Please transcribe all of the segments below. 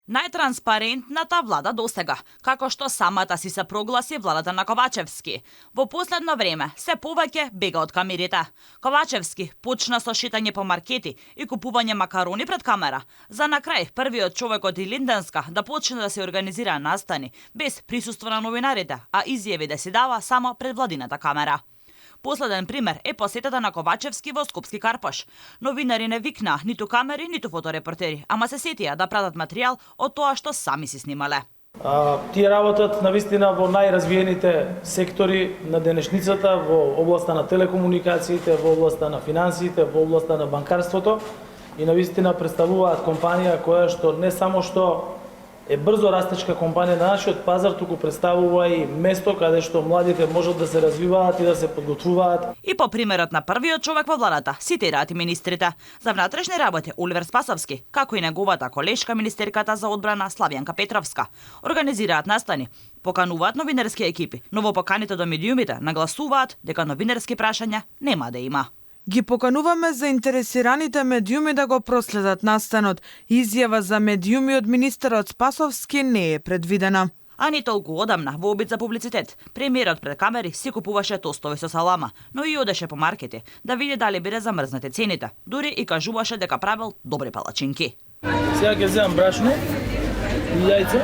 Најтранспарентната влада досега, како што самата си се прогласи владата на Ковачевски. Во последно време се повеќе бега од камерите. Ковачевски почна со шетање по маркети и купување макарони пред камера, за на крај првиот човек од Илинденска да почне да се организира настани без присуство на новинарите, а изјави да си дава само пред владината камера. Последен пример е посетата на Ковачевски во Скопски Карпош. Новинари не викнаа ниту камери, ниту фоторепортери, ама се сетија да пратат материјал од тоа што сами си снимале. Тие работат навистина во најразвиените сектори на денешницата, во областа на телекомуникациите, во областа на финансиите, во областа на банкарството и навистина представуваат компанија која што не само што е брзо растечка компанија на нашиот пазар, туку представува и место каде што младите можат да се развиваат и да се подготвуваат. И по примерот на првиот човек во владата, цитираат и министрите. За внатрешни работи Оливер Спасовски, како и неговата колешка министерката за одбрана Славјанка Петровска, организираат настани, покануваат новинарски екипи, но во поканите до медиумите нагласуваат дека новинарски прашања нема да има. Ги покануваме заинтересираните медиуми да го проследат настанот. Изјава за медиуми од министерот Спасовски не е предвидена. А не толку одамна, во обид за публицитет, премиерот пред камери си купуваше тостови со салама, но и одеше по маркети да види дали биде замрзнати цените. Дури и кажуваше дека правел добри палачинки. Сега ќе земам брашно и јајца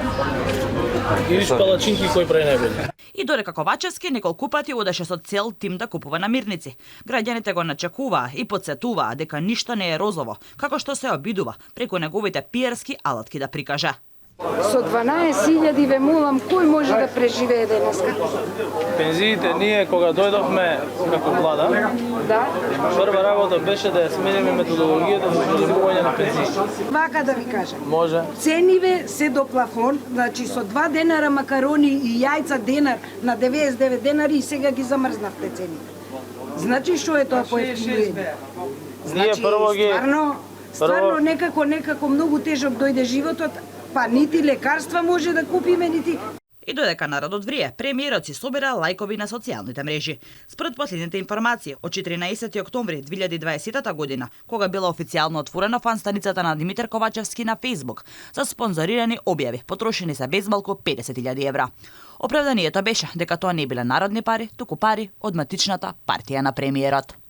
и виш палачинки кој прави најбоље. И додека Ковачевски неколку пати одеше со цел тим да купува намирници. Граѓаните го начекуваа и потсетуваа дека ништо не е розово, како што се обидува преку неговите пиерски алатки да прикаже. Со 12.000 ве молам, кој може да преживее денеска? Пензиите ние кога дојдовме како влада, Да. прва работа беше да ја смениме методологијата за израчунување на пензии. Вака да ви кажам. Може. Цениве се до плафон, значи со 2 денара макарони и јајца денар на 99 денари и сега ги замрзнавте цените. Значи што е тоа поевтинување? Ние прво ги Стварно некако многу тежок дојде животот, па нити лекарства може да купиме, нити... И додека народот врие, премиерот си собира лајкови на социјалните мрежи. Според последните информации, од 14 октомври 2020 година, кога била официјално отворена фан-станицата на Димитар Ковачевски на Facebook, за спонзорирани објави, потрошени се безмалку 50.000 евра. Оправданието беше дека тоа не биле народни пари, туку пари од матичната партија на премиерот.